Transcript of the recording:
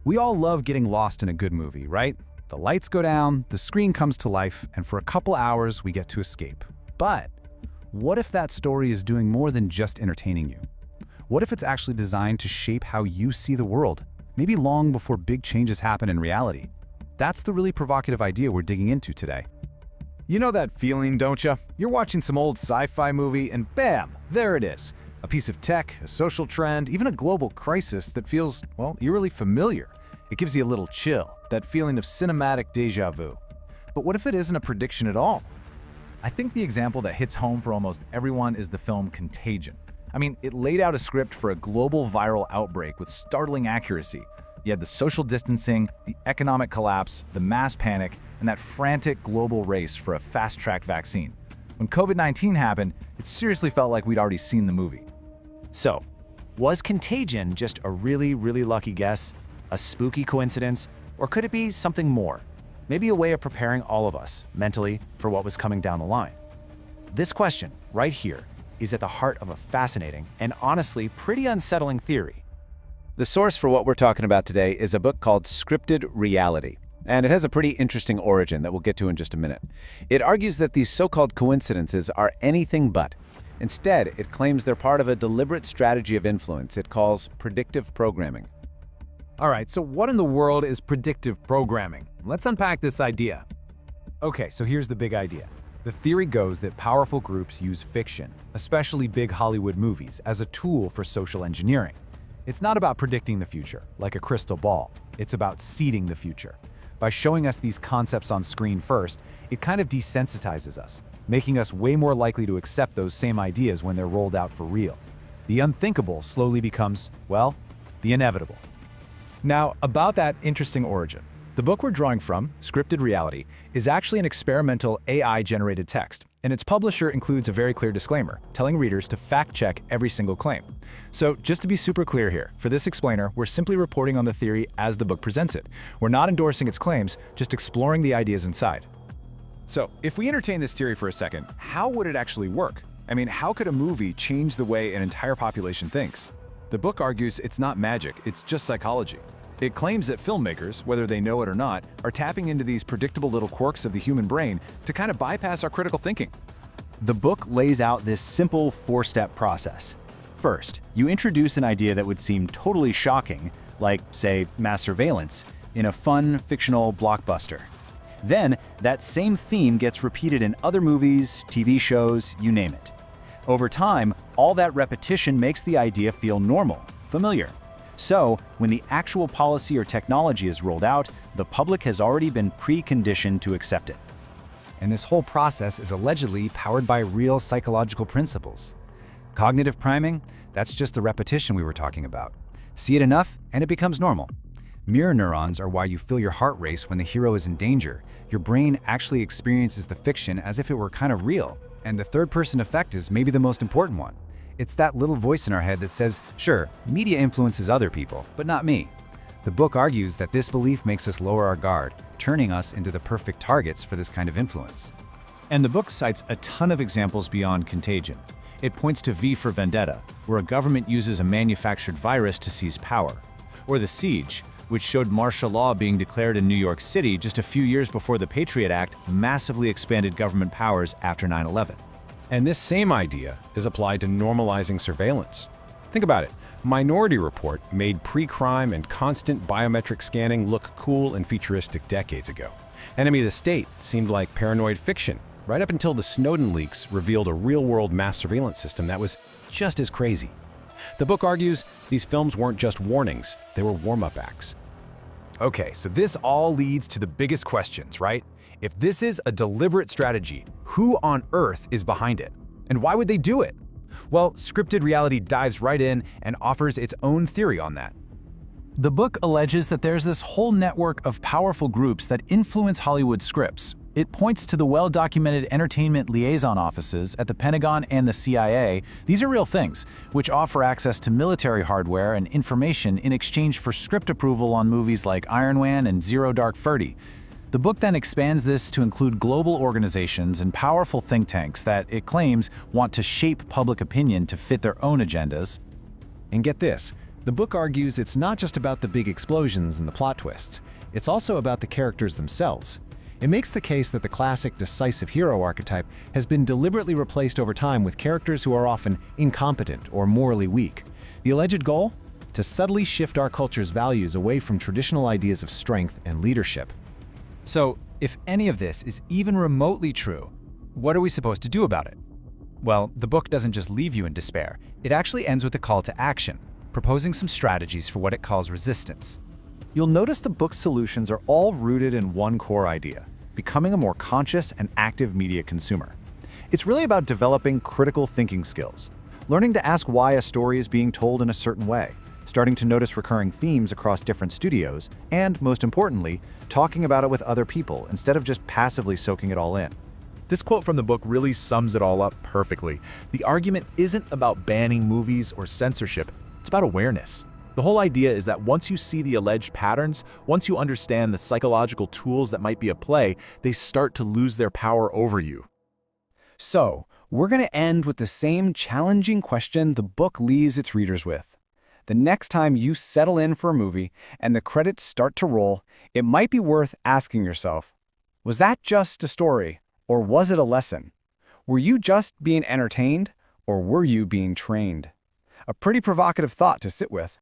We all love getting lost in a good movie, right? The lights go down, the screen comes to life, and for a couple hours we get to escape. But what if that story is doing more than just entertaining you? What if it's actually designed to shape how you see the world, maybe long before big changes happen in reality? That's the really provocative idea we're digging into today. You know that feeling, don't you? You're watching some old sci-fi movie and bam, there it is. A piece of tech, a social trend, even a global crisis that feels, well, eerily familiar. It gives you a little chill, that feeling of cinematic déjà vu. But what if it isn't a prediction at all? I think the example that hits home for almost everyone is the film Contagion. I mean, it laid out a script for a global viral outbreak with startling accuracy. You had the social distancing, the economic collapse, the mass panic, and that frantic global race for a fast-track vaccine. When COVID-19 happened, it seriously felt like we'd already seen the movie. So, was Contagion just a really, really lucky guess? A spooky coincidence? Or could it be something more? Maybe a way of preparing all of us, mentally, for what was coming down the line? This question, right here, is at the heart of a fascinating and honestly pretty unsettling theory. The source for what we're talking about today is a book called Scripted Reality, and it has a pretty interesting origin that we'll get to in just a minute. It argues that these so-called coincidences are anything but. Instead, it claims they're part of a deliberate strategy of influence it calls predictive programming. All right, so what in the world is predictive programming? Let's unpack this idea. Okay, so here's the big idea. The theory goes that powerful groups use fiction, especially big Hollywood movies, as a tool for social engineering. It's not about predicting the future, like a crystal ball. It's about seeding the future. By showing us these concepts on screen first, it kind of desensitizes us, making us way more likely to accept those same ideas when they're rolled out for real. The unthinkable slowly becomes, well, the inevitable. Now, about that interesting origin. The book we're drawing from, Scripted Reality, is actually an experimental AI-generated text, and its publisher includes a very clear disclaimer, telling readers to fact-check every single claim. So, just to be super clear here, for this explainer, we're simply reporting on the theory as the book presents it. We're not endorsing its claims, just exploring the ideas inside. So, if we entertain this theory for a second, how would it actually work? I mean, how could a movie change the way an entire population thinks? The book argues it's not magic, it's just psychology. It claims that filmmakers, whether they know it or not, are tapping into these predictable little quirks of the human brain to kind of bypass our critical thinking. The book lays out this simple four-step process. First, you introduce an idea that would seem totally shocking, like, say, mass surveillance, in a fun, fictional blockbuster. Then, that same theme gets repeated in other movies, TV shows, you name it. Over time, all that repetition makes the idea feel normal, familiar. So, when the actual policy or technology is rolled out, the public has already been preconditioned to accept it. And this whole process is allegedly powered by real psychological principles. Cognitive priming, that's just the repetition we were talking about. See it enough, and it becomes normal. Mirror neurons are why you feel your heart race when the hero is in danger. Your brain actually experiences the fiction as if it were kind of real. And the third-person effect is maybe the most important one. It's that little voice in our head that says, sure, media influences other people, but not me. The book argues that this belief makes us lower our guard, turning us into the perfect targets for this kind of influence. And the book cites a ton of examples beyond Contagion. It points to V for Vendetta, where a government uses a manufactured virus to seize power. Or The Siege, which showed martial law being declared in New York City just a few years before the Patriot Act massively expanded government powers after 9/11. And this same idea is applied to normalizing surveillance. Think about it. Minority Report made pre-crime and constant biometric scanning look cool and futuristic decades ago. Enemy of the State seemed like paranoid fiction, right up until the Snowden leaks revealed a real-world mass surveillance system that was just as crazy. The book argues these films weren't just warnings, they were warm-up acts. Okay, so this all leads to the biggest questions, right? If this is a deliberate strategy, who on earth is behind it? And why would they do it? Well, Scripted Reality dives right in and offers its own theory on that. The book alleges that there's this whole network of powerful groups that influence Hollywood scripts. It points to the well-documented entertainment liaison offices at the Pentagon and the CIA. These are real things, which offer access to military hardware and information in exchange for script approval on movies like Iron Man and Zero Dark Thirty. The book then expands this to include global organizations and powerful think tanks that, it claims, want to shape public opinion to fit their own agendas. And get this, The book argues it's not just about the big explosions and the plot twists, it's also about the characters themselves. It makes the case that the classic decisive hero archetype has been deliberately replaced over time with characters who are often incompetent or morally weak. The alleged goal? To subtly shift our culture's values away from traditional ideas of strength and leadership. So, if any of this is even remotely true, what are we supposed to do about it? Well, the book doesn't just leave you in despair. It actually ends with a call to action, proposing some strategies for what it calls resistance. You'll notice the book's solutions are all rooted in one core idea: becoming a more conscious and active media consumer. It's really about developing critical thinking skills, learning to ask why a story is being told in a certain way, starting to notice recurring themes across different studios, and, most importantly, talking about it with other people instead of just passively soaking it all in. This quote from the book really sums it all up perfectly. The argument isn't about banning movies or censorship, it's about awareness. The whole idea is that once you see the alleged patterns, once you understand the psychological tools that might be at play, they start to lose their power over you. So, we're going to end with the same challenging question the book leaves its readers with. The next time you settle in for a movie and the credits start to roll, it might be worth asking yourself, was that just a story, or was it a lesson? Were you just being entertained, or were you being trained? A pretty provocative thought to sit with.